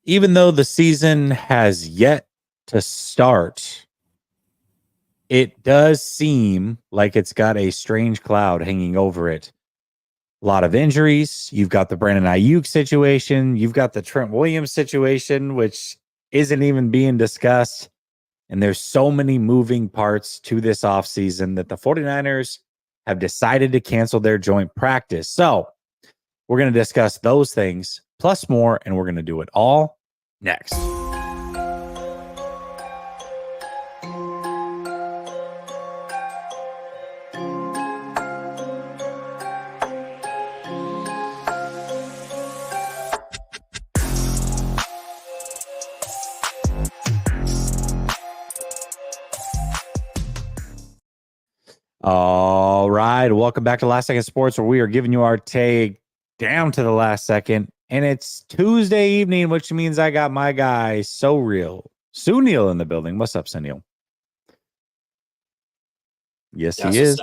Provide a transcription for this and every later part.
even though the season has yet to start, it does seem like it's got a strange cloud hanging over it. A lot of injuries. You've got the Brandon Ayuk situation. You've got the Trent Williams situation, which isn't even being discussed. And there's so many moving parts to this offseason that the 49ers have decided to cancel their joint practice. So we're going to discuss those things plus more, and we're going to do it all next. All right. Welcome back to Last Second Sports, where we are giving you our take down to the last second. And it's Tuesday evening, which means I got my guy, So Real, Sunil, in the building. What's up, Sunil? Yes, he is.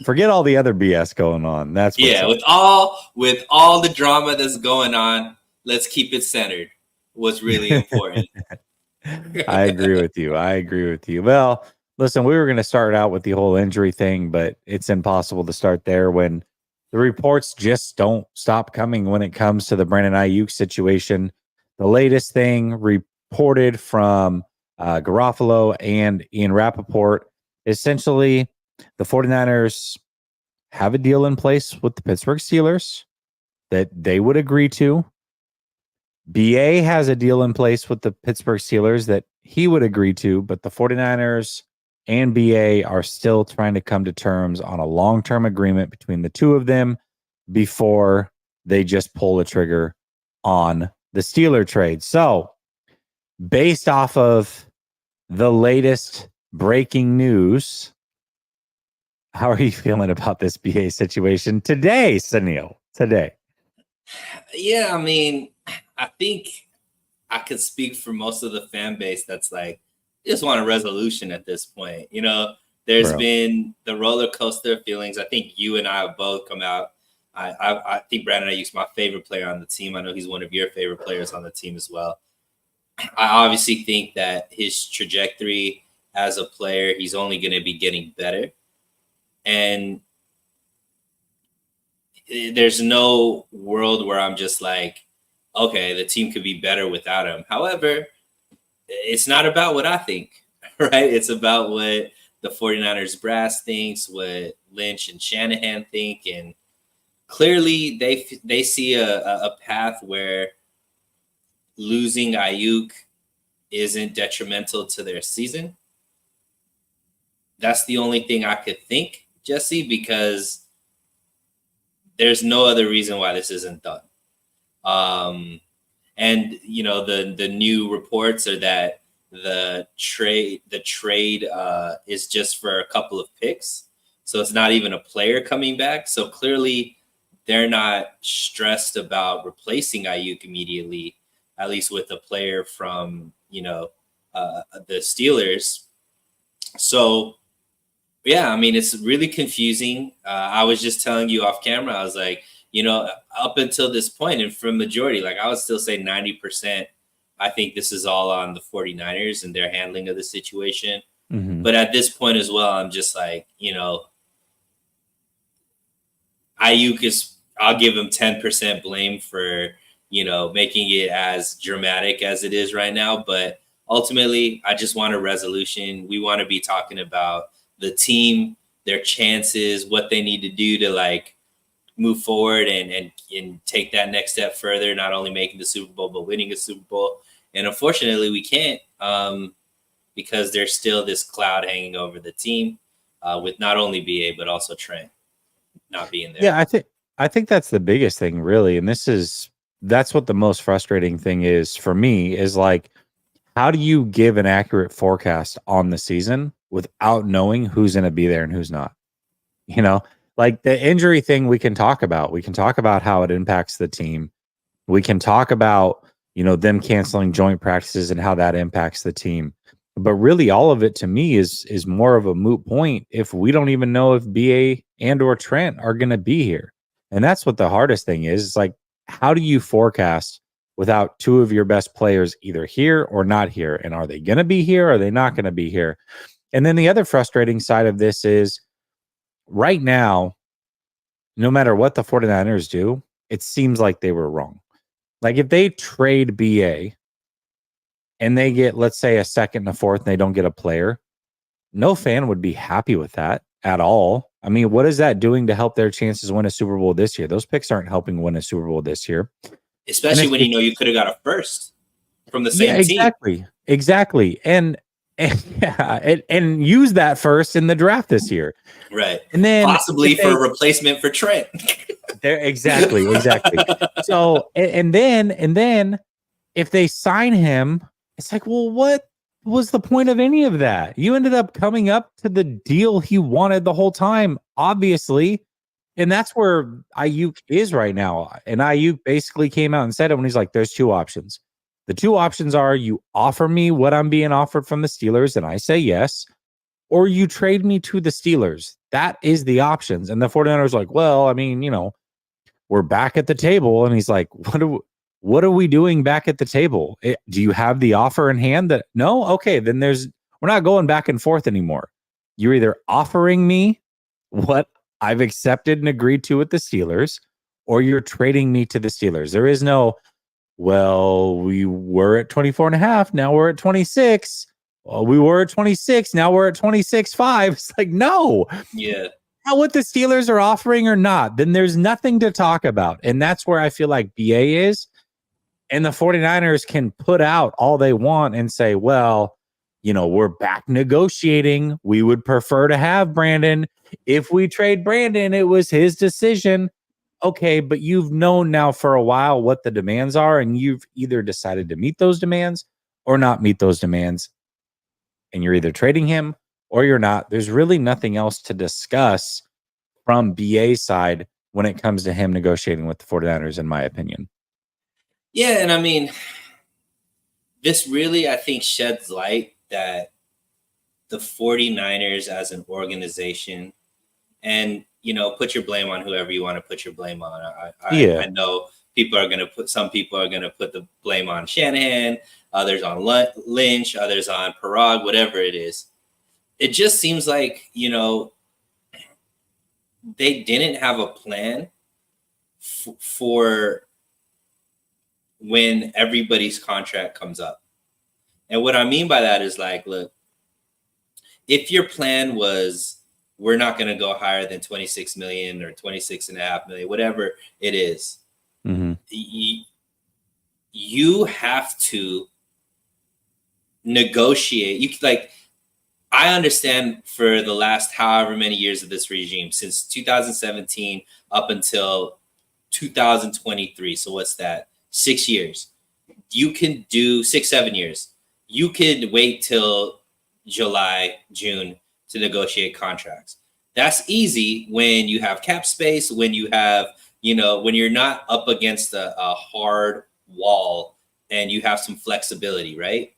Forget all the other BS going on. That's with all the drama that's going on, let's keep it centered. What's really important. I agree with you. Well, listen, we were going to start out with the whole injury thing, but it's impossible to start there when the reports just don't stop coming when it comes to the Brandon Ayuk situation. The latest thing reported from Garofalo and Ian Rappaport, essentially the 49ers have a deal in place with the Pittsburgh Steelers that they would agree to. BA has a deal in place with the Pittsburgh Steelers that he would agree to, but the 49ers and BA are still trying to come to terms on a long-term agreement between the two of them before they just pull the trigger on the Steeler trade. So, based off of the latest breaking news, how are you feeling about this BA situation today, Sunil? Today? Yeah, I mean, I think I could speak for most of the fan base that's like, just want a resolution at this point. You know, there's been the roller coaster of feelings. I think you and I have both come out. I think Brandon Ayuk's my favorite player on the team. I know he's one of your favorite players on the team as well. I obviously think that his trajectory as a player, he's only going to be getting better. And there's no world where I'm just like, okay, the team could be better without him. However, it's not about what I think, right? It's about what the 49ers brass thinks, what Lynch and Shanahan think. And clearly they see a path where losing Ayuk isn't detrimental to their season. That's the only thing I could think, Jesse, because there's no other reason why this isn't done. And you know, the new reports are that the trade is just for a couple of picks. So it's not even a player coming back. So clearly they're not stressed about replacing Ayuk immediately, at least with a player from, you know, the Steelers. So yeah, I mean, it's really confusing. I was just telling you off camera, I was like, you know, up until this point, and from majority, like I would still say 90%, I think this is all on the 49ers and their handling of the situation. Mm-hmm. But at this point as well, I'm just like, you know, Ayuk is, I'll give him 10% blame for, you know, making it as dramatic as it is right now. But ultimately, I just want a resolution. We want to be talking about the team, their chances, what they need to do to like move forward and take that next step further, not only making the Super Bowl, but winning a Super Bowl. And unfortunately we can't because there's still this cloud hanging over the team with not only BA, but also Trent not being there. Yeah, I think that's the biggest thing really. And that's what the most frustrating thing is for me is like, how do you give an accurate forecast on the season without knowing who's going to be there and who's not? You know, like the injury thing we can talk about. We can talk about how it impacts the team. We can talk about, you know, them canceling joint practices and how that impacts the team. But really all of it to me is more of a moot point if we don't even know if BA and or Trent are going to be here. And that's what the hardest thing is. It's like, how do you forecast without two of your best players either here or not here? And are they going to be here? Or are they not going to be here? And then the other frustrating side of this is right now, no matter what the 49ers do, it seems like they were wrong. Like if they trade BA and they get, let's say, a second and a fourth and they don't get a player, no fan would be happy with that at all. I mean, what is that doing to help their chances win a Super Bowl this year? Those picks aren't helping win a Super Bowl this year. Especially when you know you could have got a first from the same team. Exactly. And use that first in the draft this year. Right. And then possibly for a replacement for Trent. Exactly. So and then if they sign him, it's like, well, what was the point of any of that? You ended up coming up to the deal he wanted the whole time, obviously. And that's where Ayuk is right now. And Ayuk basically came out and said it when he's like, there's two options. The two options are you offer me what I'm being offered from the Steelers, and I say yes, or you trade me to the Steelers. That is the options. And the 49ers are like, well, I mean, we're back at the table. And he's like, what are we doing back at the table? Do you have the offer in hand? That no? Okay, then we're not going back and forth anymore. You're either offering me what I've accepted and agreed to with the Steelers, or you're trading me to the Steelers. There is no, well, we were at 24.5. Now we're at 26. Well, we were at 26. Now we're at 26.5. It's like, no. Yeah. Now what the Steelers are offering or not, then there's nothing to talk about. And that's where I feel like BA is. And the 49ers can put out all they want and say, well, we're back negotiating. We would prefer to have Brandon. If we trade Brandon, it was his decision. Okay, but you've known now for a while what the demands are, and you've either decided to meet those demands or not meet those demands. And you're either trading him or you're not. There's really nothing else to discuss from BA's side when it comes to him negotiating with the 49ers, in my opinion. Yeah, and I mean, this really, I think, sheds light that the 49ers as an organization, and, put your blame on whoever you want to put your blame on. I know some people are going to put the blame on Shanahan, others on Lynch, others on Parag, whatever it is. It just seems like, they didn't have a plan for when everybody's contract comes up. And what I mean by that is like, look, if your plan was, we're not going to go higher than 26 million or 26.5 million, whatever it is, you have to negotiate. I understand for the last however many years of this regime, since 2017 up until 2023. So what's that? 6 years. You can do 6-7 years. You could wait till July, June to negotiate contracts. That's easy when you have cap space, when you have, when you're not up against a hard wall and you have some flexibility, right?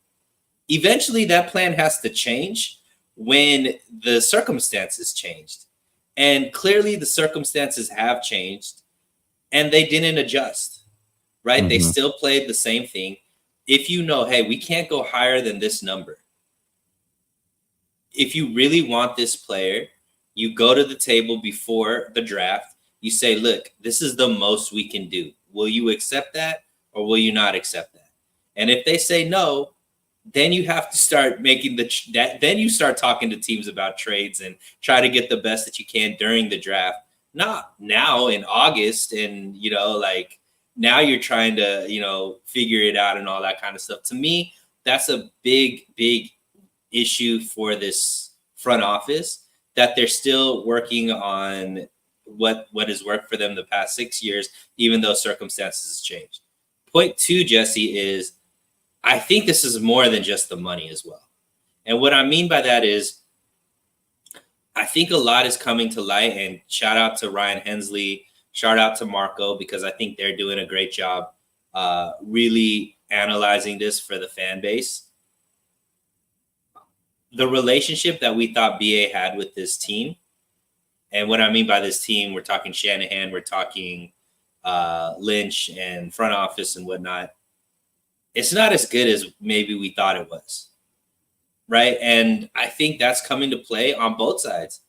Eventually that plan has to change when the circumstances changed. And clearly the circumstances have changed and they didn't adjust, right? They still played the same thing. If hey, we can't go higher than this number. If you really want this player, you go to the table before the draft. You say, look, this is the most we can do. Will you accept that or will you not accept that? And if they say no, then you have to start making then you start talking to teams about trades and try to get the best that you can during the draft. Not now in August and, now you're trying to, figure it out and all that kind of stuff. To me, that's a big, big issue for this front office, that they're still working on what has worked for them the past 6 years, even though circumstances have changed. Point two, Jesse, is I think this is more than just the money as well. And what I mean by that is I think a lot is coming to light, and shout out to Ryan Hensley, shout out to Marco, because I think they're doing a great job really analyzing this for the fan base. The relationship that we thought BA had with this team And what I mean by this team, we're talking Shanahan, we're talking Lynch and front office and whatnot. It's not as good as maybe we thought it was, right? And I think that's coming to play on both sides.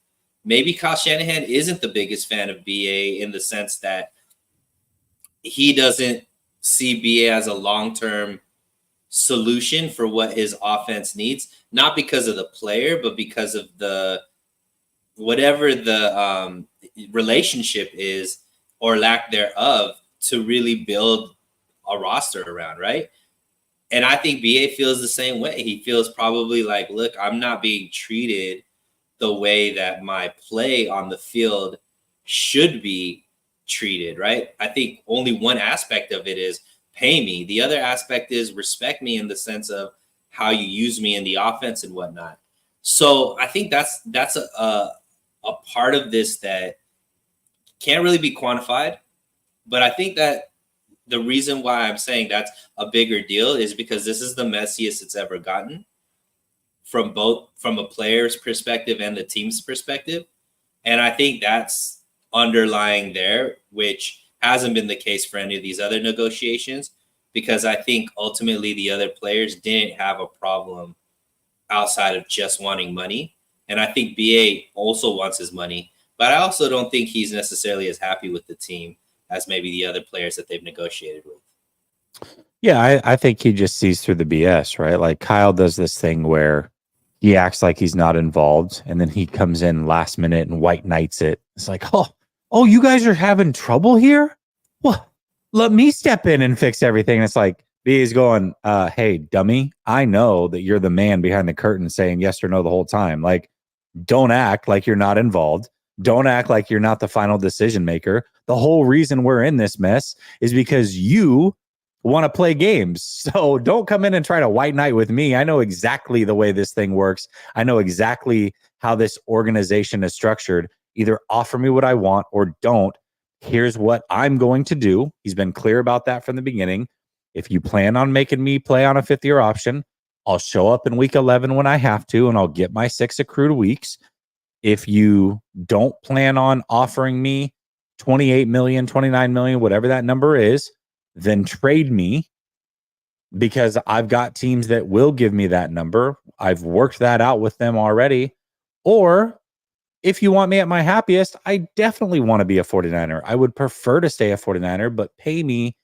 Maybe Kyle Shanahan isn't the biggest fan of BA in the sense that he doesn't see BA as a long-term solution for what his offense needs, not because of the player, but because of the whatever the relationship is or lack thereof to really build a roster around, right? And I think BA feels the same way. He feels probably like, look, I'm not being treated the way that my play on the field should be treated, right? I think only one aspect of it is pay me. The other aspect is respect me in the sense of how you use me in the offense and whatnot. So I think that's a part of this that can't really be quantified. But I think that the reason why I'm saying that's a bigger deal is because this is the messiest it's ever gotten from a player's perspective and the team's perspective. And I think that's underlying there, which hasn't been the case for any of these other negotiations, because I think ultimately the other players didn't have a problem outside of just wanting money. And I think BA also wants his money, but I also don't think he's necessarily as happy with the team as maybe the other players that they've negotiated with. Yeah, I think he just sees through the BS, right? Like Kyle does this thing where he acts like he's not involved, and then he comes in last minute and white knights it. It's like, oh, you guys are having trouble here? Well, let me step in and fix everything. And it's like BA's going, hey, dummy, I know that you're the man behind the curtain saying yes or no the whole time. Like, don't act like you're not involved. Don't act like you're not the final decision maker. The whole reason we're in this mess is because you want to play games. So don't come in and try to white knight with me. I know exactly the way this thing works. I know exactly how this organization is structured. Either offer me what I want or don't. Here's what I'm going to do. He's been clear about that from the beginning. If you plan on making me play on a fifth-year option, I'll show up in week 11 when I have to, and I'll get my 6 accrued weeks. If you don't plan on offering me 28 million, 29 million, whatever that number is, then trade me, because I've got teams that will give me that number. I've worked that out with them already. Or if you want me at my happiest, I definitely want to be a 49er. I would prefer to stay a 49er, but pay me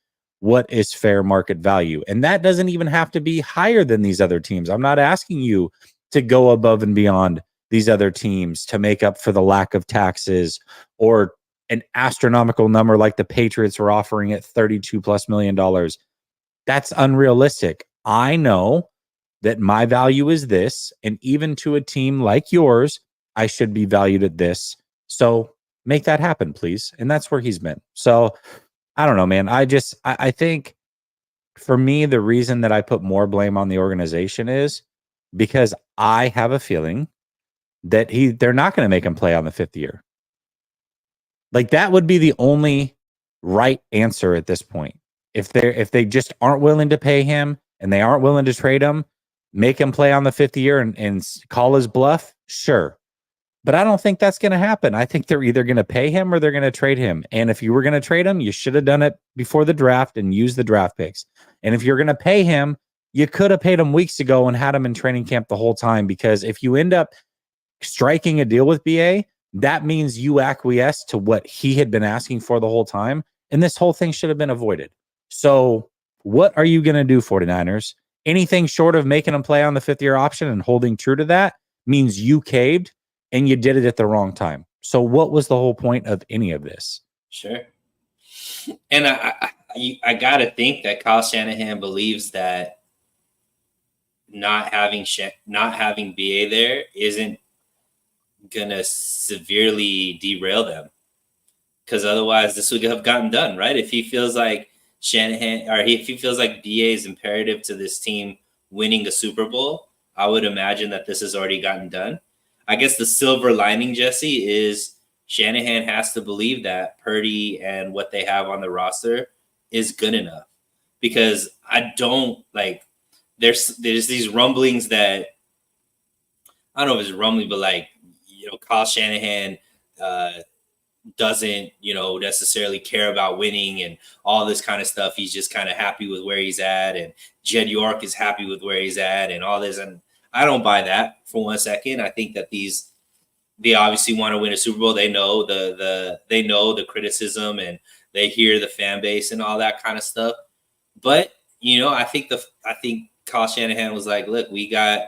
what is fair market value. And that doesn't even have to be higher than these other teams. I'm not asking you to go above and beyond these other teams to make up for the lack of taxes or an astronomical number like the Patriots were offering at $32+ million. That's unrealistic. I know that my value is this, and even to a team like yours, I should be valued at this. So make that happen, please. And that's where he's been. So I don't know, man. I think for me, the reason that I put more blame on the organization is because I have a feeling that they're not going to make him play on the 5th year. Like that would be the only right answer at this point. If they just aren't willing to pay him and they aren't willing to trade him, make him play on the 5th year and call his bluff, sure. But I don't think that's going to happen. I think they're either going to pay him or they're going to trade him. And if you were going to trade him, you should have done it before the draft and used the draft picks. And if you're going to pay him, you could have paid him weeks ago and had him in training camp the whole time. Because if you end up striking a deal with BA, that means you acquiesce to what he had been asking for the whole time. And this whole thing should have been avoided. So what are you going to do, 49ers? Anything short of making him play on the 5th year option and holding true to that means you caved. And you did it at the wrong time. So what was the whole point of any of this? Sure. And I got to think that Kyle Shanahan believes that not having BA there isn't going to severely derail them. Because otherwise this would have gotten done, right? If he feels like if he feels like BA is imperative to this team winning a Super Bowl, I would imagine that this has already gotten done. I guess the silver lining, Jesse, is Shanahan has to believe that Purdy and what they have on the roster is good enough. Because I don't like there's these rumblings that I don't know if it's rumbling, but Kyle Shanahan doesn't, necessarily care about winning and all this kind of stuff. He's just kind of happy with where he's at, and Jed York is happy with where he's at, and all this. And I don't buy that for 1 second. I think that they obviously want to win a Super Bowl. They know they know the criticism, and they hear the fan base and all that kind of stuff. But I think Kyle Shanahan was like, look, we got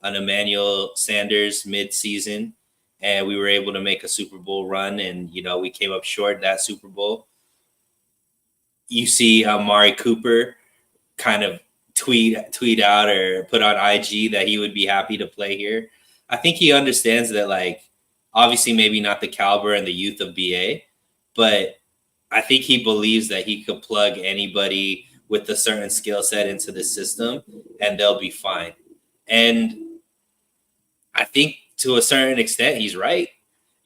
an Emmanuel Sanders mid-season, and we were able to make a Super Bowl run, and we came up short that Super Bowl. You see Amari Cooper kind of tweet out or put on IG that he would be happy to play here. I think he understands that, like, obviously maybe not the caliber and the youth of BA, but I think he believes that he could plug anybody with a certain skill set into the system and they'll be fine. And I think to a certain extent, he's right.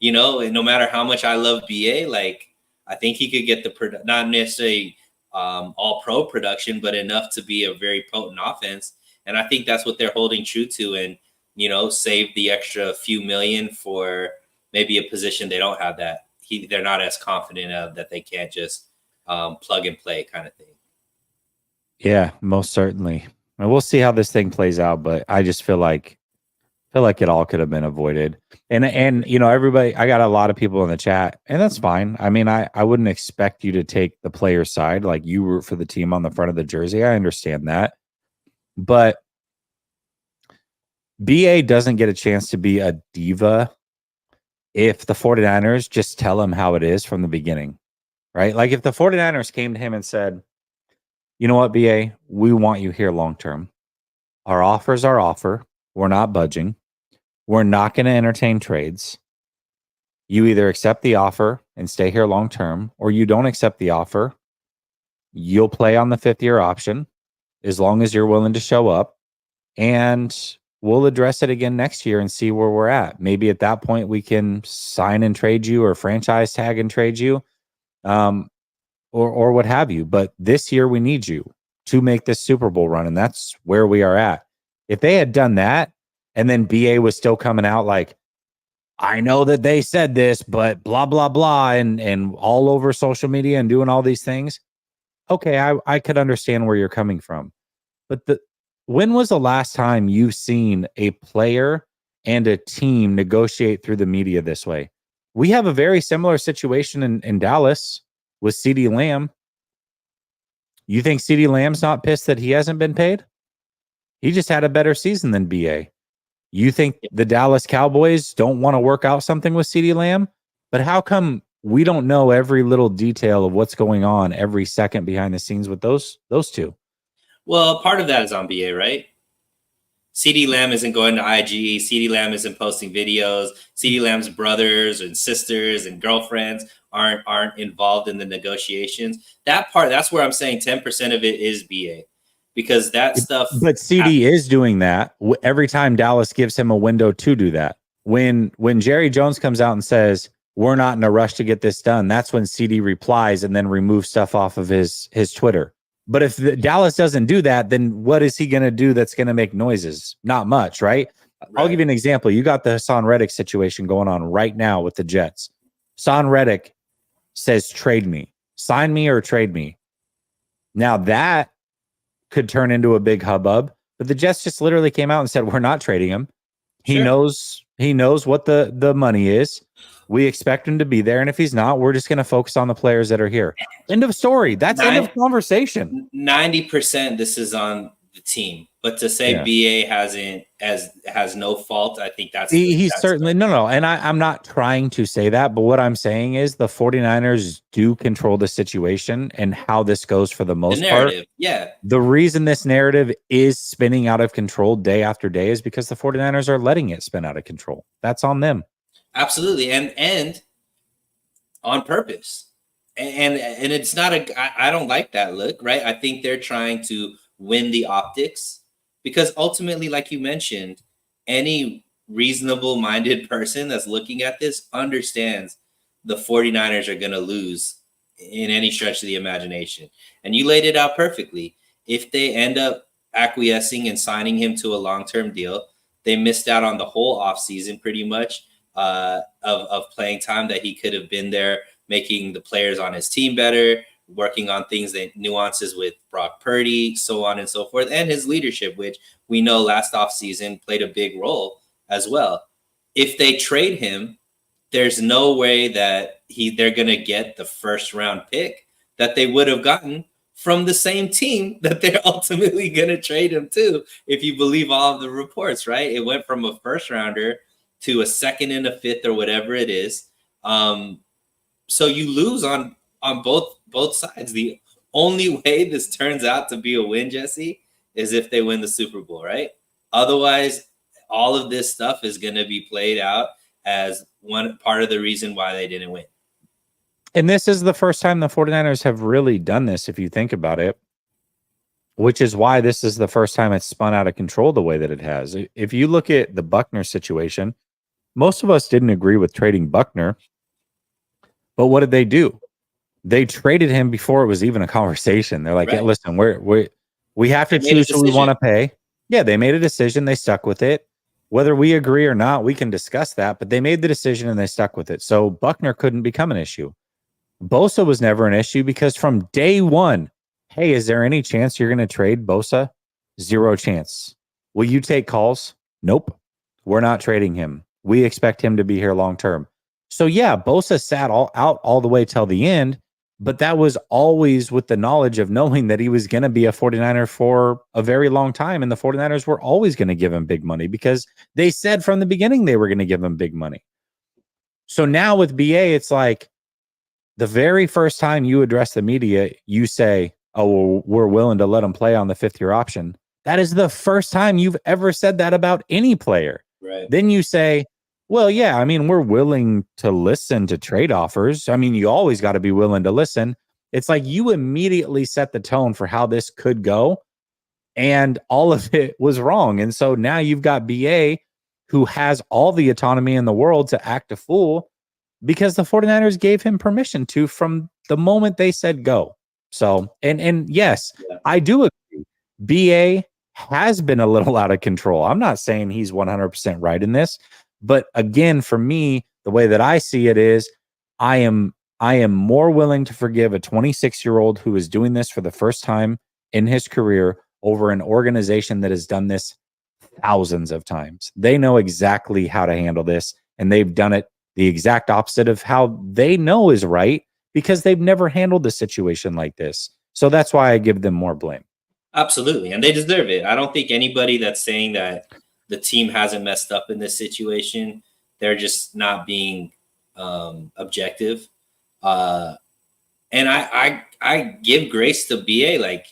And no matter how much I love BA, like, I think he could get not necessarily all pro production, but enough to be a very potent offense. And I think that's what they're holding true to, and, save the extra few million for maybe a position they don't have that they're not as confident of, that they can't just plug and play kind of thing. Yeah, most certainly. And we'll see how this thing plays out, but I just feel like it all could have been avoided. And everybody, I got a lot of people in the chat, and that's fine. I mean, I wouldn't expect you to take the player side, like you root for the team on the front of the jersey. I understand that. But BA doesn't get a chance to be a diva if the 49ers just tell him how it is from the beginning, right? Like, if the 49ers came to him and said, you know what, BA, we want you here long-term. Our offer's our offer. We're not budging. We're not going to entertain trades. You either accept the offer and stay here long-term, or you don't accept the offer. You'll play on the 5th-year option as long as you're willing to show up, and we'll address it again next year and see where we're at. Maybe at that point we can sign and trade you, or franchise tag and trade you, or what have you. But this year we need you to make this Super Bowl run, and that's where we are at. If they had done that, and then BA was still coming out like, I know that they said this, but blah, blah, blah, and all over social media and doing all these things, okay, I could understand where you're coming from. But when was the last time you've seen a player and a team negotiate through the media this way? We have a very similar situation in Dallas with CeeDee Lamb. You think CeeDee Lamb's not pissed that he hasn't been paid? He just had a better season than BA. You think the Dallas Cowboys don't want to work out something with CeeDee Lamb? But how come we don't know every little detail of what's going on every second behind the scenes with those two? Well, part of that is on BA, right? CeeDee Lamb isn't going to IG. CeeDee Lamb isn't posting videos. CeeDee Lamb's brothers and sisters and girlfriends aren't involved in the negotiations. That part, that's where I'm saying 10% of it is BA. Because that stuff. But CD is doing that every time Dallas gives him a window to do that. When Jerry Jones comes out and says, we're not in a rush to get this done, that's when CD replies and then removes stuff off of his Twitter. But if Dallas doesn't do that, then what is he going to do that's going to make noises? Not much, right? I'll give you an example. You got the Hassan Reddick situation going on right now with the Jets. Hassan Reddick says, trade me. Sign me or trade me. Now that could turn into a big hubbub, but the Jets just literally came out and said, we're not trading him. He knows what the money is. We expect him to be there. And if he's not, we're just going to focus on the players that are here. End of story. That's end of conversation. 90% this is on the team, but to say BA has no fault, I think he's certainly no. And I'm not trying to say that, but what I'm saying is the 49ers do control the situation and how this goes for the most part. Yeah. The reason this narrative is spinning out of control day after day is because the 49ers are letting it spin out of control. That's on them. Absolutely. And on purpose. And it's not I don't like that look, right? I think they're trying to win the optics, because ultimately, like you mentioned, any reasonable minded person that's looking at this understands the 49ers are going to lose in any stretch of the imagination. And you laid it out perfectly. If they end up acquiescing and signing him to a long-term deal, they missed out on the whole offseason pretty much. of playing time that he could have been there, making the players on his team better, working on things that nuances with Brock Purdy, so on and so forth, and his leadership, which we know last offseason played a big role as well. If they trade him, there's no way that they're going to get the first round pick that they would have gotten from the same team that they're ultimately going to trade him to, if you believe all of the reports, right? It went from a first rounder to a second and a fifth or whatever it is. So you lose on both sides. The only way this turns out to be a win, Jesse, is if they win the Super Bowl, right? Otherwise, all of this stuff is going to be played out as one part of the reason why they didn't win. And this is the first time the 49ers have really done this, if you think about it, which is why this is the first time it's spun out of control the way that it has. If you look at the Buckner situation, most of us didn't agree with trading Buckner, but what did they do? They traded him before it was even a conversation. They're like, Right. hey, listen, we have to choose who we want to pay. Yeah, they made a decision. They stuck with it. Whether we agree or not, we can discuss that, but they made the decision and they stuck with it. So Buckner couldn't become an issue. Bosa was never an issue because from day one, hey, is there any chance you're going to trade Bosa? Zero chance. Will you take calls? Nope. We're not trading him. We expect him to be here long term. So yeah, Bosa sat out all the way till the end, but that was always with the knowledge of knowing that he was going to be a 49er for a very long time. And the 49ers were always going to give him big money because they said from the beginning they were going to give him big money. So now with BA, it's like the very first time you address the media, you say, oh, well, we're willing to let him play on the fifth-year option. That is the first time you've ever said that about any player. Right. Then you say, well, yeah, I mean, we're willing to listen to trade offers. I mean, you always got to be willing to listen. It's like you immediately set the tone for how this could go, and all of it was wrong. And so now you've got BA who has all the autonomy in the world to act a fool because the 49ers gave him permission to from the moment they said go. So, and yes, yeah. I do agree. BA has been a little out of control. I'm not saying he's 100% right in this, but again, for me, the way that I see it is I am more willing to forgive a 26-year-old who is doing this for the first time in his career over an organization that has done this thousands of times. They know exactly how to handle this, and they've done it the exact opposite of how they know is right because they've never handled a situation like this. So that's why I give them more blame. Absolutely. And they deserve it. I don't think anybody that's saying that the team hasn't messed up in this situation, they're just not being objective. And I give grace to BA. Like,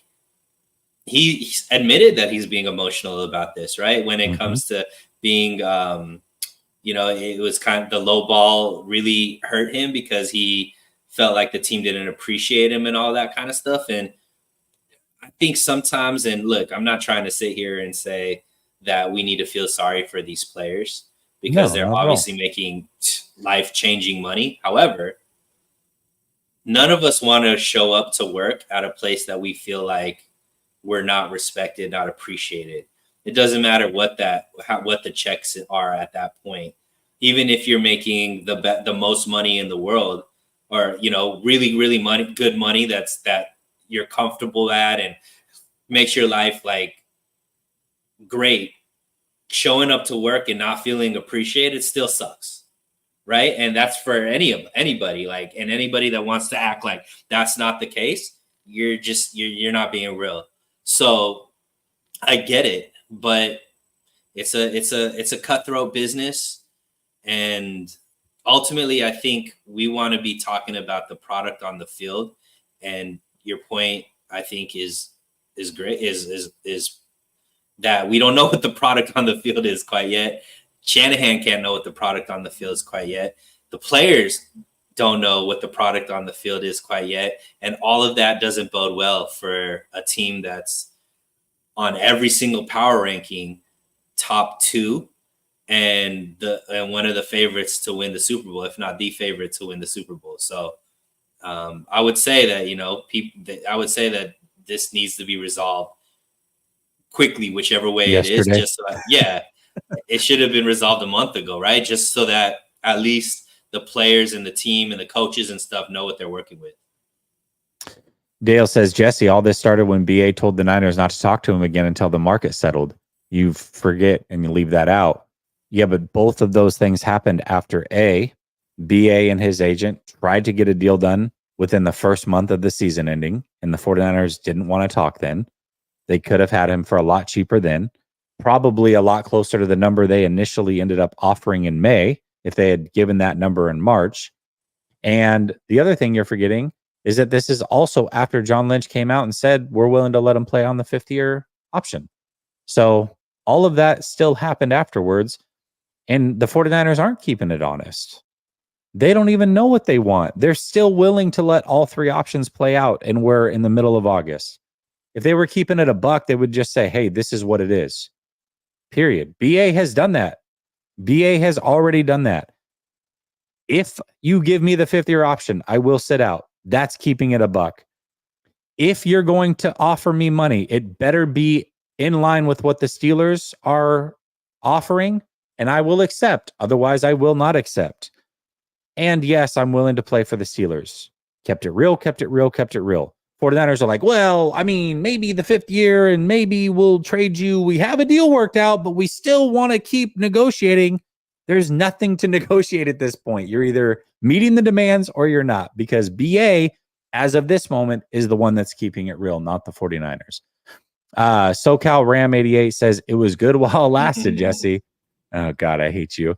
he admitted that he's being emotional about this, right? When it comes to being, it was kind of the low ball really hurt him because he felt like the team didn't appreciate him and all that kind of stuff. And I think sometimes, and look, I'm not trying to sit here and say that we need to feel sorry for these players because they're obviously making life-changing money. However, none of us want to show up to work at a place that we feel like we're not respected, not appreciated. It doesn't matter what the checks are at that point. Even if you're making the most money in the world, or really good money that you're comfortable at and makes your life like great, showing up to work and not feeling appreciated still sucks, right? And that's for anybody. Like, and anybody that wants to act like that's not the case, you're not being real. So I get it, but it's a cutthroat business, and ultimately I think we want to be talking about the product on the field. And your point, I think, is great, is that we don't know what the product on the field is quite yet. Shanahan can't know what the product on the field is quite yet. The players don't know what the product on the field is quite yet. And all of that doesn't bode well for a team that's on every single power ranking top 2 and one of the favorites to win the Super Bowl, if not the favorite to win the Super Bowl. So I would say that, I would say that this needs to be resolved quickly, whichever way it is. Just it should have been resolved a month ago, right? Just so that at least the players and the team and the coaches and stuff know what they're working with. Dale says, Jesse, all this started when BA told the Niners not to talk to him again until the market settled. You forget and you leave that out. Yeah, but both of those things happened after BA and his agent tried to get a deal done within the first month of the season ending, and the 49ers didn't want to talk then. They could have had him for a lot cheaper then, probably a lot closer to the number they initially ended up offering in May if they had given that number in March. And the other thing you're forgetting is that this is also after John Lynch came out and said, we're willing to let him play on the 5th-year option. So all of that still happened afterwards, and the 49ers aren't keeping it honest. They don't even know what they want. They're still willing to let all 3 options play out, and we're in the middle of August. If they were keeping it a buck, they would just say, hey, this is what it is. Period. BA has done that. BA has already done that. If you give me the 5th-year option, I will sit out. That's keeping it a buck. If you're going to offer me money, it better be in line with what the Steelers are offering, and I will accept. Otherwise, I will not accept. And yes, I'm willing to play for the Steelers. Kept it real, kept it real, kept it real. 49ers are like, well, I mean, maybe the 5th year and maybe we'll trade you. We have a deal worked out, but we still want to keep negotiating. There's nothing to negotiate at this point. You're either meeting the demands or you're not, because BA, as of this moment, is the one that's keeping it real, not the 49ers. SoCal Ram 88 says, it was good while it lasted, Jesse. Oh, God, I hate you.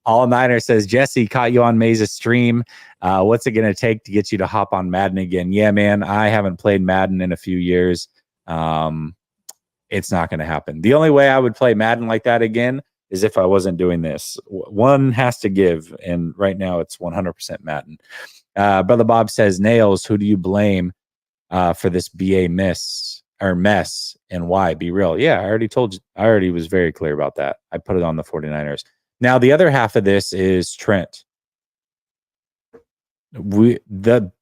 All Niner says, Jesse, caught you on Maze's stream. What's it going to take to get you to hop on Madden again? Yeah, man, I haven't played Madden in a few years. It's not going to happen. The only way I would play Madden like that again is if I wasn't doing this. One has to give, and right now it's 100% Madden. Brother Bob says, Nails, who do you blame for this BA mess, and why? Be real. Yeah, I already told you. I already was very clear about that. I put it on the 49ers. Now, the other half of this is Trent. The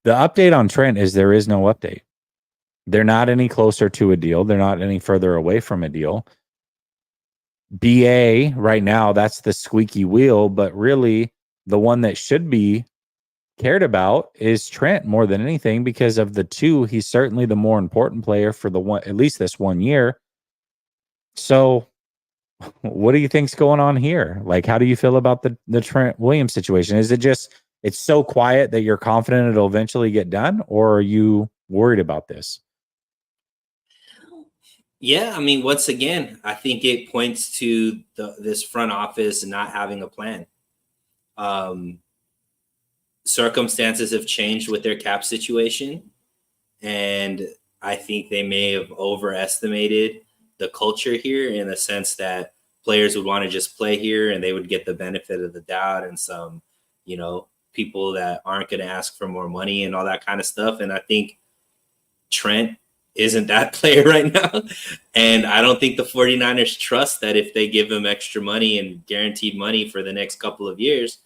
update on Trent is there is no update. They're not any closer to a deal. They're not any further away from a deal. BA right now, that's the squeaky wheel, but really the one that should be cared about is Trent more than anything, because of the two, he's certainly the more important player for the one, at least this 1 year. So what do you think's going on here? Like, how do you feel about the Trent Williams situation? Is it just, it's so quiet that you're confident it'll eventually get done, or are you worried about this? Yeah, I mean, once again, I think it points to this front office not having a plan. Circumstances have changed with their cap situation, and I think they may have overestimated the culture here, in the sense that players would want to just play here and they would get the benefit of the doubt, and some, people that aren't going to ask for more money and all that kind of stuff. And I think Trent isn't that player right now. And I don't think the 49ers trust that if they give him extra money and guaranteed money for the next couple of years,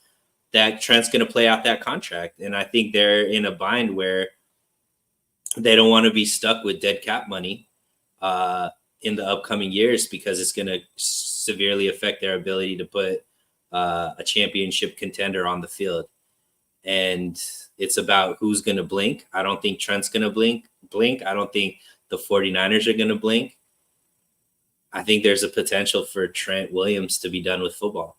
that Trent's going to play out that contract. And I think they're in a bind where they don't want to be stuck with dead cap money in the upcoming years, because it's going to severely affect their ability to put a championship contender on the field. And it's about who's going to blink. I don't think Trent's going to blink. I don't think the 49ers are going to blink. I think there's a potential for Trent Williams to be done with football.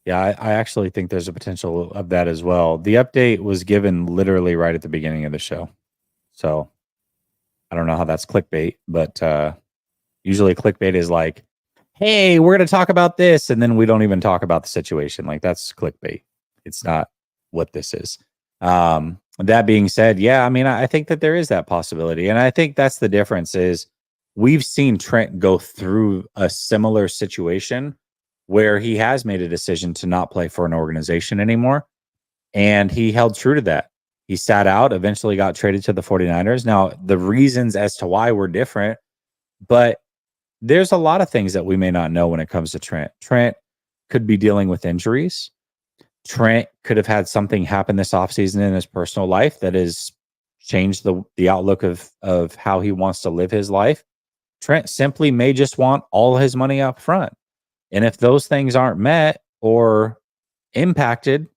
Yeah, I actually think there's a potential of that as well. The update was given literally right at the beginning of the show. So I don't know how that's clickbait, but usually clickbait is like, hey, we're going to talk about this, and then we don't even talk about the situation. Like, that's clickbait. It's not what this is. That being said, yeah, I mean, I think that there is that possibility. And I think that's the difference, is we've seen Trent go through a similar situation where he has made a decision to not play for an organization anymore. And he held true to that. He sat out, eventually got traded to the 49ers. Now, the reasons as to why were different, but there's a lot of things that we may not know when it comes to Trent. Trent could be dealing with injuries. Trent could have had something happen this offseason in his personal life that has changed the outlook of how he wants to live his life. Trent simply may just want all his money up front. And if those things aren't met or impacted,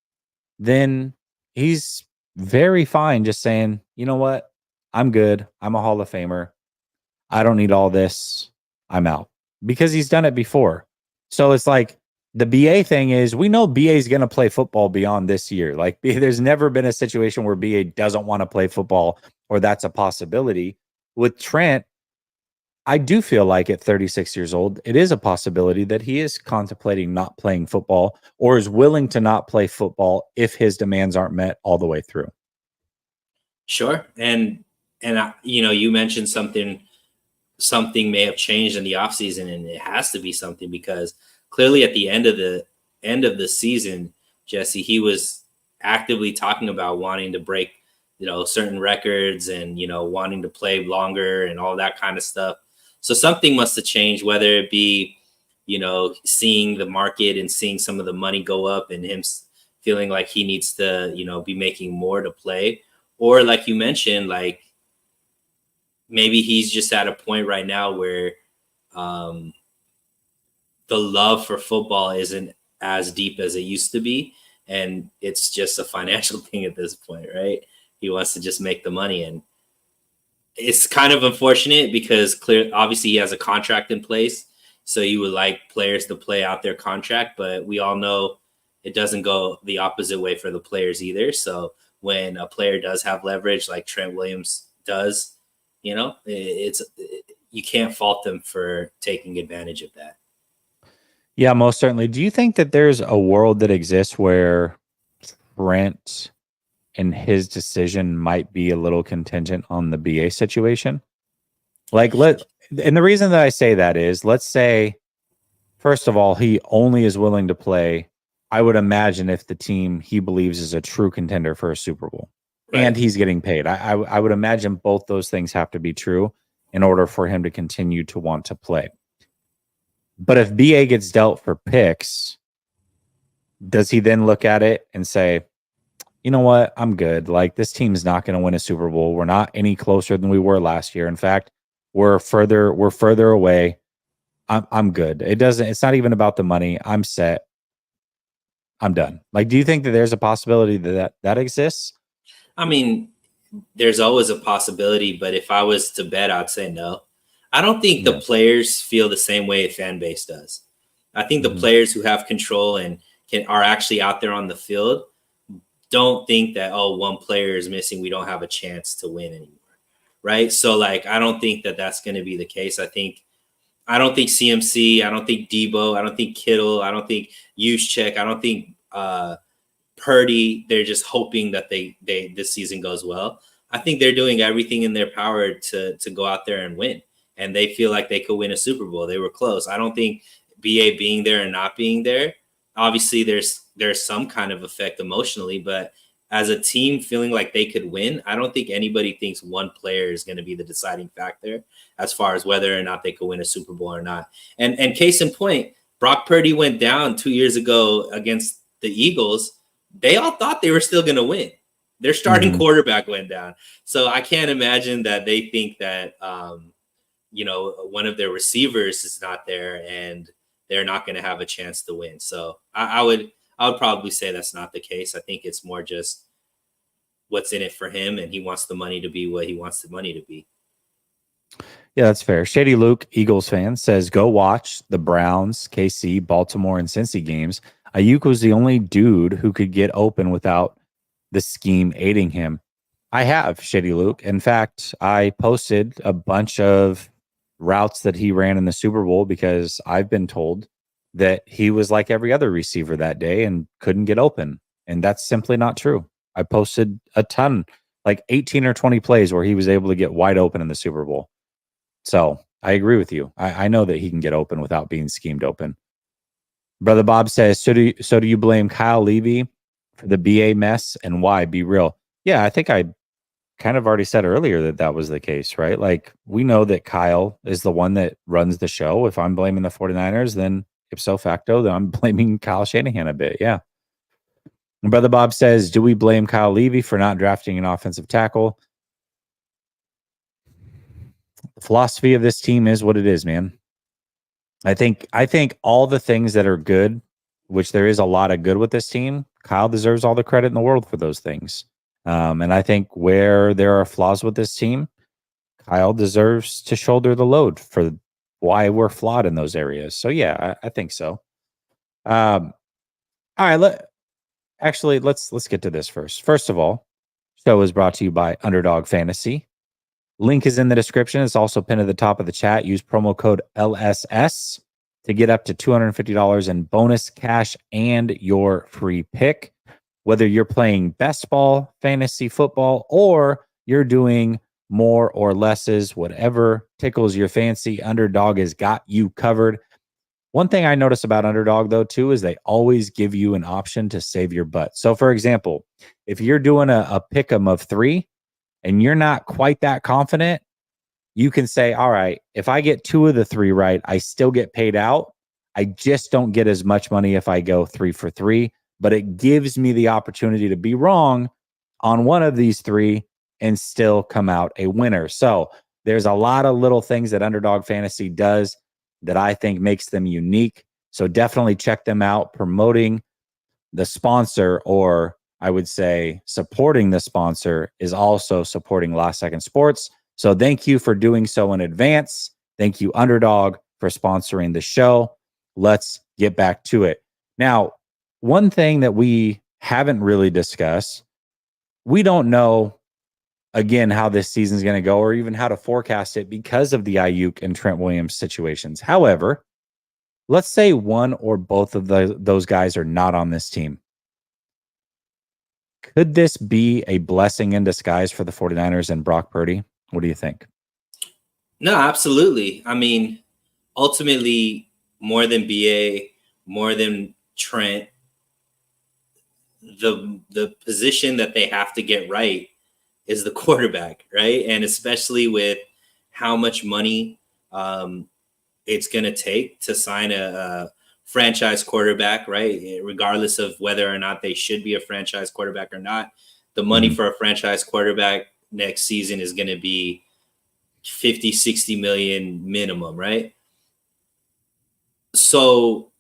then he's very fine just saying, you know what? I'm good. I'm a Hall of Famer. I don't need all this. I'm out, because he's done it before. So it's like the BA thing is, we know BA is going to play football beyond this year. Like, there's never been a situation where BA doesn't want to play football or that's a possibility. With Trent, I do feel like at 36 years old, it is a possibility that he is contemplating not playing football or is willing to not play football if his demands aren't met all the way through. Sure. And you mentioned something may have changed in the offseason, and it has to be something, because clearly at the end of the season, Jesse, he was actively talking about wanting to break, certain records and, wanting to play longer and all that kind of stuff. So something must have changed, whether it be, seeing the market and seeing some of the money go up and him feeling like he needs to, be making more to play, or like you mentioned, like maybe he's just at a point right now where the love for football isn't as deep as it used to be. And it's just a financial thing at this point, right? He wants to just make the money. And it's kind of unfortunate because obviously he has a contract in place. So you would like players to play out their contract, but we all know it doesn't go the opposite way for the players either. So when a player does have leverage, like Trent Williams does, you can't fault them for taking advantage of that. Yeah, most certainly. Do you think that there's a world that exists where Trent and his decision might be a little contingent on the BA situation? And the reason that I say that is, let's say, first of all, he only is willing to play, I would imagine, if the team he believes is a true contender for a Super Bowl, right, and he's getting paid. I would imagine both those things have to be true in order for him to continue to want to play. But if BA gets dealt for picks, does he then look at it and say, you know what, I'm good. Like, this team's not going to win a Super Bowl. We're not any closer than we were last year. In fact, we're further away. I'm good. It's not even about the money. I'm set. I'm done. Like, do you think that there's a possibility that exists? I mean, there's always a possibility, but if I was to bet, I'd say no. I don't think the players feel the same way a fan base does. I think the players who have control and are actually out there on the field don't think that, oh, one player is missing, we don't have a chance to win anymore, right? So, like, I don't think that that's going to be the case. I don't think CMC, I don't think Debo, I don't think Kittle, I don't think Juszczyk, I don't think Purdy. They're just hoping that this season goes well. I think they're doing everything in their power to go out there and win. And they feel like they could win a Super Bowl. They were close. I don't think BA being there and not being there, obviously there's some kind of effect emotionally, but as a team feeling like they could win, I don't think anybody thinks one player is going to be the deciding factor as far as whether or not they could win a Super Bowl or not. And case in point, Brock Purdy went down 2 years ago against the Eagles. They all thought they were still going to win. Their starting quarterback went down. So I can't imagine that they think that, one of their receivers is not there and they're not going to have a chance to win. So I would probably say that's not the case. I think it's more just what's in it for him, and he wants the money to be what he wants the money to be. Yeah, that's fair. Shady Luke, Eagles fan, says, go watch the Browns, KC, Baltimore, and Cincy games. Ayuk was the only dude who could get open without the scheme aiding him. I have, Shady Luke. In fact, I posted a bunch of routes that he ran in the Super Bowl because I've been told that he was like every other receiver that day and couldn't get open. And that's simply not true. I posted a ton, like 18 or 20 plays where he was able to get wide open in the Super Bowl. So I agree with you. I know that he can get open without being schemed open. Brother Bob says, so do you blame Kyle Levy for the BA mess, and why? Be real. Yeah, I think I kind of already said earlier that was the case, right? Like, we know that Kyle is the one that runs the show. If I'm blaming the 49ers, then ipso facto, then I'm blaming Kyle Shanahan a bit. Yeah. And Brother Bob says, do we blame Kyle Levy for not drafting an offensive tackle? The philosophy of this team is what it is, man. I think all the things that are good, which there is a lot of good with this team, Kyle deserves all the credit in the world for those things. And I think where there are flaws with this team, Kyle deserves to shoulder the load for why we're flawed in those areas. So yeah, I think so. All right, let's get to this first. First of all, show is brought to you by Underdog Fantasy. Link is in the description. It's also pinned at the top of the chat. Use promo code LSS to get up to $250 in bonus cash and your free pick. Whether you're playing best ball, fantasy football, or you're doing more or lesses, whatever tickles your fancy, Underdog has got you covered. One thing I notice about Underdog, though, too, is they always give you an option to save your butt. So, for example, if you're doing a pick 'em of 3 and you're not quite that confident, you can say, all right, if I get 2 of the 3 right, I still get paid out. I just don't get as much money if I go 3 for 3, but it gives me the opportunity to be wrong on one of these 3 and still come out a winner. So there's a lot of little things that Underdog Fantasy does that I think makes them unique. So definitely check them out. Promoting the sponsor, or I would say supporting the sponsor, is also supporting Last Second Sports. So thank you for doing so in advance. Thank you, Underdog, for sponsoring the show. Let's get back to it. Now, one thing that we haven't really discussed, we don't know, again, how this season is going to go or even how to forecast it because of the Ayuk and Trent Williams situations. However, let's say one or both of those guys are not on this team. Could this be a blessing in disguise for the 49ers and Brock Purdy? What do you think? No, absolutely. I mean, ultimately, more than BA, more than Trent, the position that they have to get right is the quarterback, right? And especially with how much money it's going to take to sign a franchise quarterback, right? Regardless of whether or not they should be a franchise quarterback or not, the money for a franchise quarterback next season is going to be 50, 60 million minimum, right? So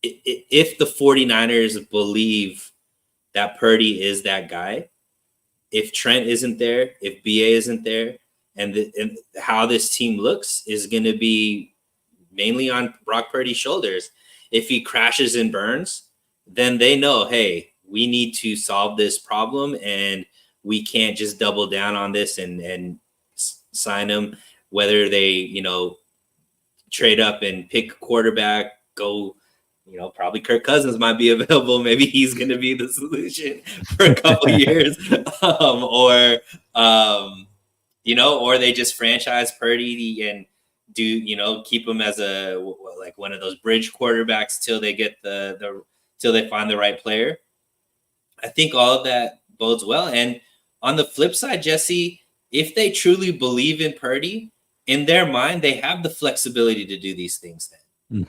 if the 49ers believe that Purdy is that guy, if Trent isn't there, if BA isn't there, and how this team looks is going to be mainly on Brock Purdy's shoulders. If he crashes and burns, then they know, hey, we need to solve this problem, and we can't just double down on this and sign him. Whether they, trade up and pick a quarterback, go. Probably Kirk Cousins might be available. Maybe he's going to be the solution for a couple years, or they just franchise Purdy and keep him as like one of those bridge quarterbacks till they get till they find the right player. I think all of that bodes well. And on the flip side, Jesse, if they truly believe in Purdy, in their mind, they have the flexibility to do these things then.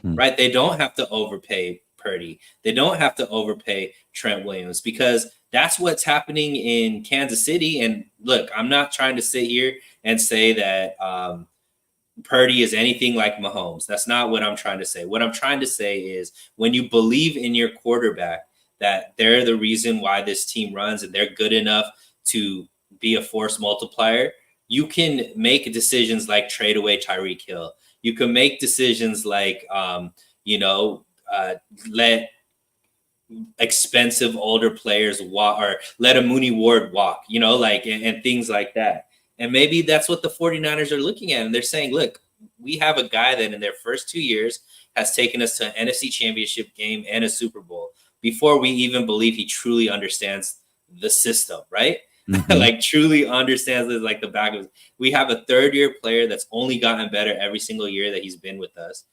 Right? They don't have to overpay Purdy. They don't have to overpay Trent Williams, because that's what's happening in Kansas City. And look, I'm not trying to sit here and say that Purdy is anything like Mahomes. That's not what I'm trying to say. What I'm trying to say is when you believe in your quarterback, that they're the reason why this team runs and they're good enough to be a force multiplier, you can make decisions like trade away Tyreek Hill. You can make decisions like, let expensive older players walk, or let a Mooney Ward walk, and things like that. And maybe that's what the 49ers are looking at. And they're saying, look, we have a guy that in their first 2 years has taken us to an NFC Championship game and a Super Bowl before we even believe he truly understands the system, right? Like truly understands it like the back of his. We have a third-year player that's only gotten better every single year that he's been with us.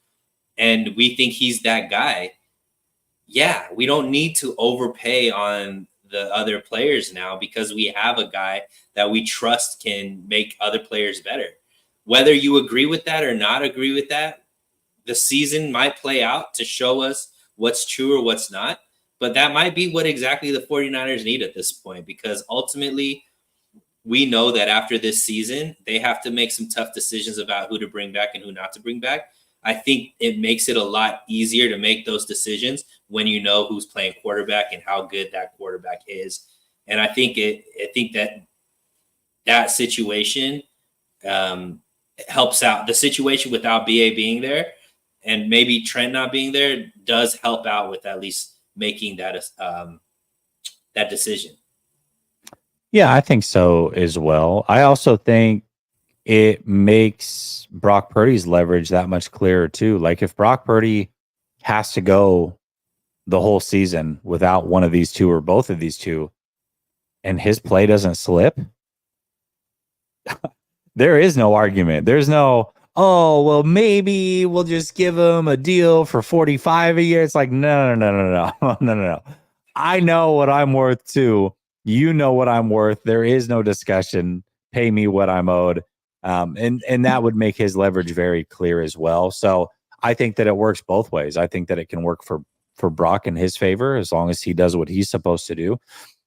And we think he's that guy. Yeah, we don't need to overpay on the other players now, because we have a guy that we trust can make other players better. Whether you agree with that or not agree with that, the season might play out to show us what's true or what's not. But that might be what exactly the 49ers need at this point, because ultimately we know that after this season, they have to make some tough decisions about who to bring back and who not to bring back. I think it makes it a lot easier to make those decisions when you know who's playing quarterback and how good that quarterback is. And I think that situation helps out. The situation without BA being there and maybe Trent not being there does help out with at least making that decision. Yeah, I think so as well. I also think it makes Brock Purdy's leverage that much clearer too. Like if Brock Purdy has to go the whole season without one of these two or both of these two, and his play doesn't slip, there is no argument. There's no, oh, well, maybe we'll just give him a deal for 45 a year. It's like, no. No. I know what I'm worth too. You know what I'm worth. There is no discussion. Pay me what I'm owed. And that would make his leverage very clear as well. So I think that it works both ways. I think that it can work for Brock in his favor as long as he does what he's supposed to do.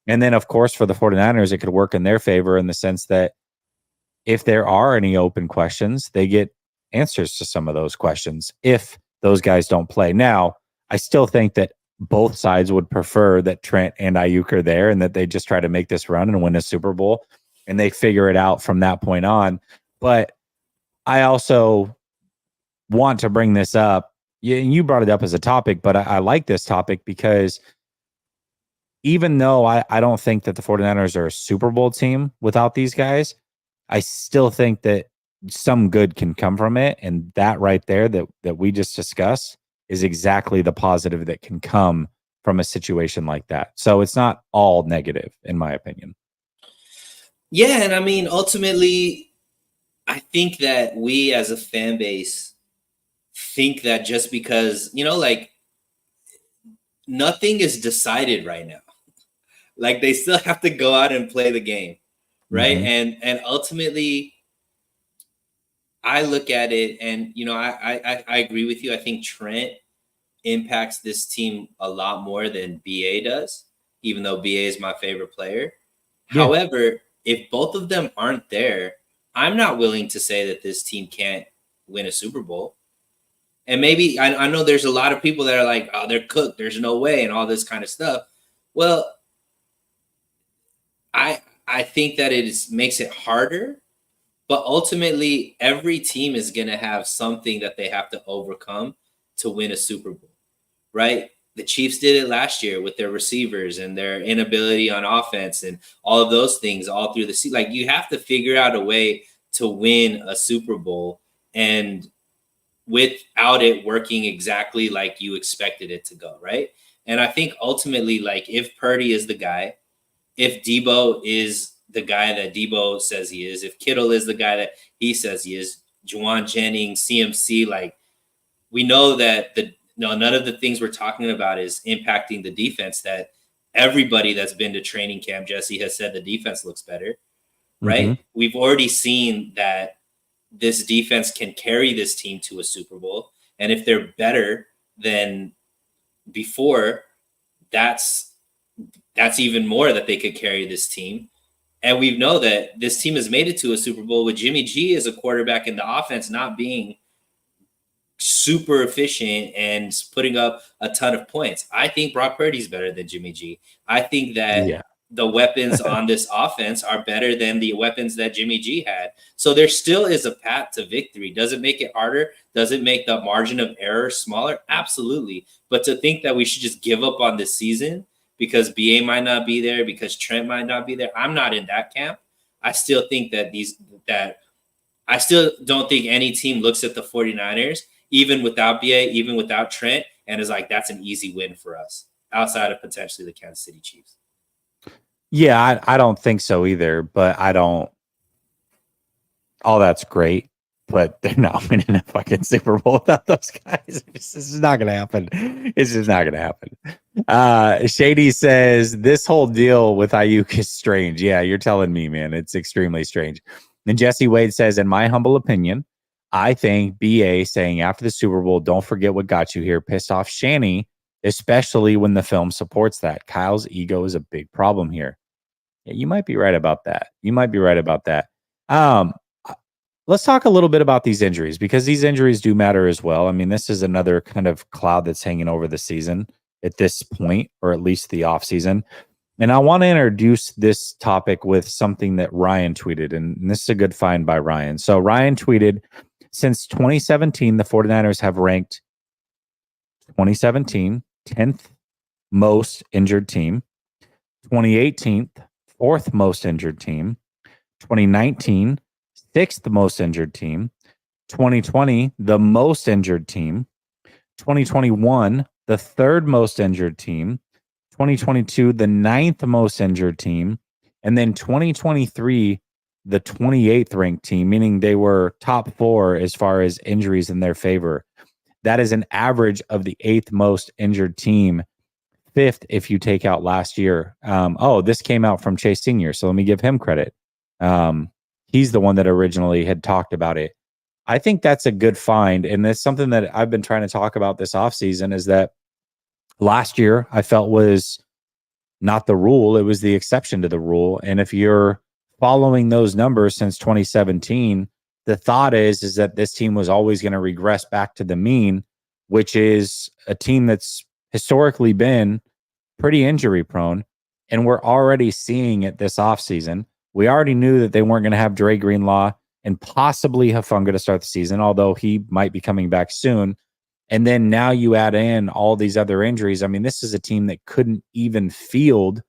And then, of course, for the 49ers, it could work in their favor in the sense that if there are any open questions, they get answers to some of those questions if those guys don't play. Now, I still think that both sides would prefer that Trent and Ayuk are there and that they just try to make this run and win a Super Bowl and they figure it out from that point on. But I also want to bring this up. You brought it up as a topic, but I like this topic because even though I don't think that the 49ers are a Super Bowl team without these guys, I still think that some good can come from it. And that right there that we just discussed is exactly the positive that can come from a situation like that. So it's not all negative, in my opinion. Yeah, and I mean, ultimately, I think that we as a fan base think that just because, like nothing is decided right now. Like they still have to go out and play the game, right? Mm-hmm. And ultimately, I look at it and I agree with you. I think Trent impacts this team a lot more than BA does, even though BA is my favorite player. Yeah. However, if both of them aren't there, I'm not willing to say that this team can't win a Super Bowl. And maybe I know there's a lot of people that are like, oh, they're cooked. There's no way and all this kind of stuff. Well, I think that makes it harder, but ultimately every team is going to have something that they have to overcome to win a Super Bowl, right? The Chiefs did it last year with their receivers and their inability on offense and all of those things all through the season. Like you have to figure out a way to win a Super Bowl and without it working exactly like you expected it to go, right? And I think ultimately, like if Purdy is the guy, if Debo is the guy that Debo says he is, if Kittle is the guy that he says he is, Juwan Jennings, CMC, like we know that none of the things we're talking about is impacting the defense. That everybody that's been to training camp, Jesse, has said the defense looks better, right? Mm-hmm. We've already seen that this defense can carry this team to a Super Bowl. And if they're better than before, that's even more that they could carry this team. And we know that this team has made it to a Super Bowl with Jimmy G as a quarterback and the offense not being super efficient and putting up a ton of points. I think Brock Purdy's better than Jimmy G. I think that the weapons on this offense are better than the weapons that Jimmy G had. So there still is a path to victory. Does it make it harder? Does it make the margin of error smaller? Absolutely. But to think that we should just give up on this season because BA might not be there, because Trent might not be there, I'm not in that camp. I still think that I still don't think any team looks at the 49ers, even without BA, even without Trent, and is like, that's an easy win for us outside of potentially the Kansas City Chiefs. Yeah, I don't think so either, but all that's great, but they're not winning a fucking Super Bowl without those guys. This is not going to happen. It's just not going to happen. Shady says, this whole deal with Ayuk is strange. Yeah, you're telling me, man. It's extremely strange. And Jesse Wade says, in my humble opinion, I think BA saying after the Super Bowl, don't forget what got you here, pissed off Shanny, especially when the film supports that. Kyle's ego is a big problem here. Yeah, you might be right about that. let's talk a little bit about these injuries, because these injuries do matter as well. I mean, this is another kind of cloud that's hanging over the season at this point, or at least the offseason. And I want to introduce this topic with something that Ryan tweeted, and this is a good find by Ryan. So Ryan tweeted, since 2017, the 49ers have ranked 2017 10th most injured team, 2018 fourth most injured team, 2019 sixth most injured team, 2020 the most injured team, 2021 the third most injured team, 2022 the ninth most injured team, and then 2023 the 28th ranked team, meaning they were top 4 as far as injuries in their favor. That is an average of the 8th most injured team, 5th if you take out last year. This came out from Chase Senior, so let me give him credit. He's the one that originally had talked about it. I think that's a good find, and it's something that I've been trying to talk about this offseason, is that last year I felt was not the rule. It was the exception to the rule. And if you're following those numbers since 2017, the thought is that this team was always going to regress back to the mean, which is a team that's historically been pretty injury prone. And we're already seeing it this offseason. We already knew that they weren't going to have Dre Greenlaw and possibly Hufanga to start the season, although he might be coming back soon. And then now you add in all these other injuries. I mean, this is a team that couldn't even field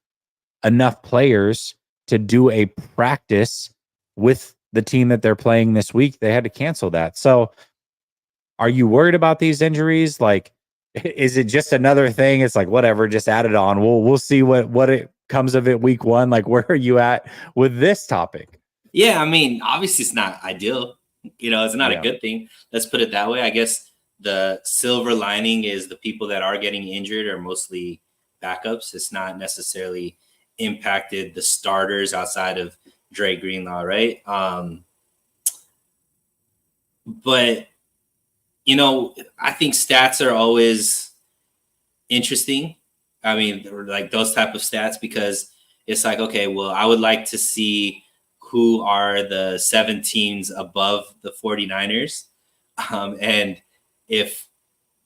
enough players to do a practice with the team that they're playing this week. They had to cancel that. So are you worried about these injuries? Like, is it just another thing? It's like, whatever, just add it on. We'll see what it comes of it week 1. Like, where are you at with this topic? Yeah, I mean, obviously it's not ideal. It's not a good thing. Let's put it that way. I guess the silver lining is the people that are getting injured are mostly backups. It's not necessarily impacted the starters outside of Dre Greenlaw, right? But I think stats are always interesting. I mean, like those type of stats, because it's like, okay, well, I would like to see who are the 7 teams above the 49ers. And if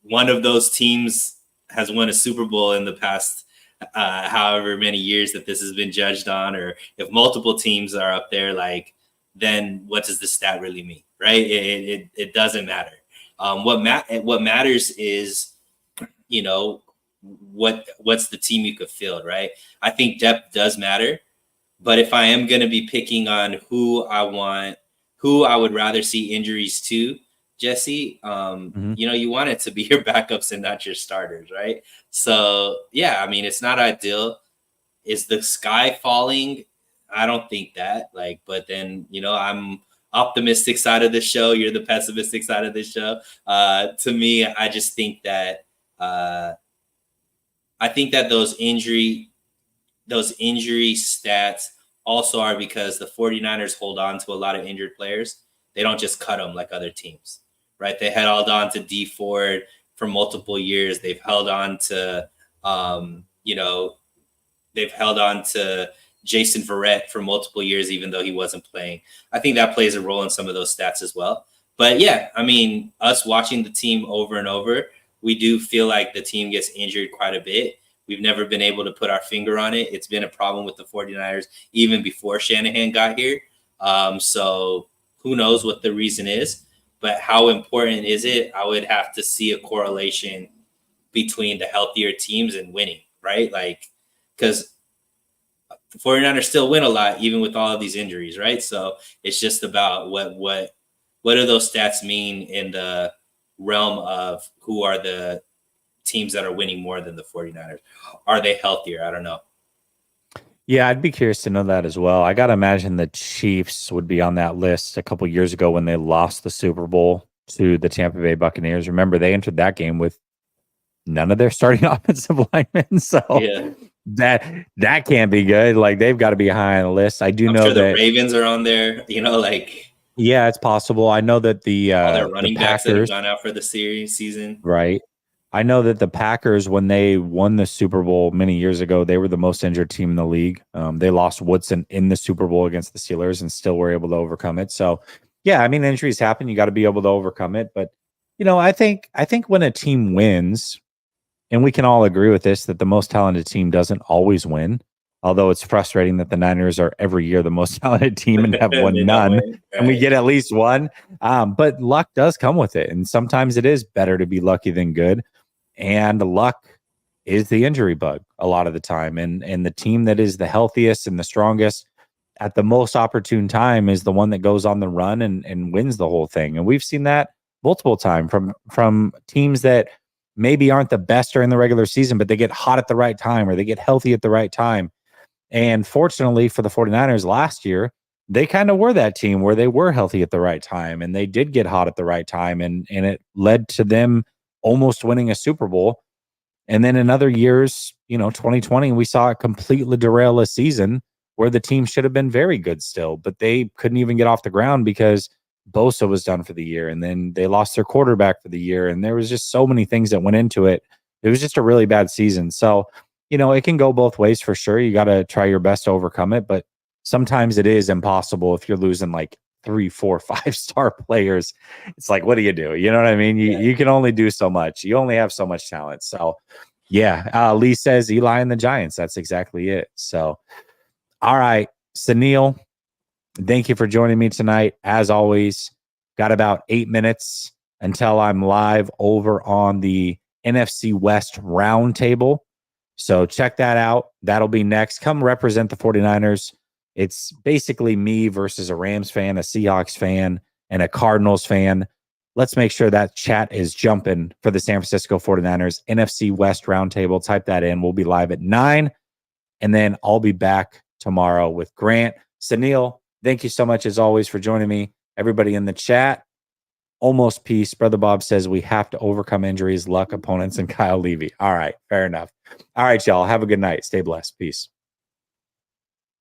one of those teams has won a Super Bowl in the past however many years that this has been judged on, or if multiple teams are up there, like, then what does the stat really mean, right? It doesn't matter. What matters is, what's the team you could field, right? I think depth does matter, but if I am going to be picking on who I would rather see injuries to, Jesse, you want it to be your backups and not your starters, right? So, yeah, I mean, it's not ideal. Is the sky falling? I don't think that. But then, I'm optimistic side of the show. You're the pessimistic side of the show. To me, I just think that those injury stats also are because the 49ers hold on to a lot of injured players. They don't just cut them like other teams, right? They held on to D Ford for multiple years. They've held on to, Jason Verrett for multiple years, even though he wasn't playing. I think that plays a role in some of those stats as well. But yeah, I mean, us watching the team over and over, we do feel like the team gets injured quite a bit. We've never been able to put our finger on it. It's been a problem with the 49ers even before Shanahan got here. So who knows what the reason is, but how important is it? I would have to see a correlation between the healthier teams and winning, right? Because the 49ers still win a lot, even with all of these injuries, right? So it's just about what do those stats mean in the realm of who are the teams that are winning more than the 49ers? Are they healthier? I don't know. Yeah, I'd be curious to know that as well. I got to imagine the Chiefs would be on that list a couple years ago when they lost the Super Bowl to the Tampa Bay Buccaneers. Remember, they entered that game with none of their starting offensive linemen. So yeah, that can't be good. Like, they've got to be high on the list. I'm know sure that the Ravens are on there, yeah, it's possible. I know that all their running backs that have Packers gone out for the season. Right. I know that the Packers, when they won the Super Bowl many years ago, they were the most injured team in the league. They lost Woodson in the Super Bowl against the Steelers and still were able to overcome it. So, yeah, I mean, injuries happen. You got to be able to overcome it. But, I think when a team wins, and we can all agree with this, that the most talented team doesn't always win. Although it's frustrating that the Niners are every year the most talented team and have won They don't none, win, and we right? get at least one. But luck does come with it. And sometimes it is better to be lucky than good. And luck is the injury bug a lot of the time. And the team that is the healthiest and the strongest at the most opportune time is the one that goes on the run and wins the whole thing. And we've seen that multiple times from teams that maybe aren't the best during the regular season, but they get hot at the right time or they get healthy at the right time. And fortunately for the 49ers last year, they kind of were that team where they were healthy at the right time and they did get hot at the right time. And it led to them almost winning a Super Bowl. And then in other years, 2020, we saw it completely derail a season where the team should have been very good still, but they couldn't even get off the ground because Bosa was done for the year. And then they lost their quarterback for the year. And there was just so many things that went into it. It was just a really bad season. So, it can go both ways for sure. You got to try your best to overcome it, but sometimes it is impossible if you're losing like 3, 4, 5-star players. It's like, what do? You know what I mean? You can only do so much. You only have so much talent. So, yeah. Lee says Eli and the Giants. That's exactly it. So, all right, Sunil, thank you for joining me tonight. As always, got about 8 minutes until I'm live over on the NFC West Roundtable. So check that out. That'll be next. Come represent the 49ers. It's basically me versus a Rams fan, a Seahawks fan, and a Cardinals fan. Let's make sure that chat is jumping for the San Francisco 49ers NFC West Roundtable. Type that in. We'll be live at 9, and then I'll be back tomorrow with Grant. Sunil, thank you so much as always for joining me. Everybody in the chat, almost peace. Brother Bob says we have to overcome injuries, luck, opponents, and Kyle Levy. All right, fair enough. All right, y'all. Have a good night. Stay blessed. Peace.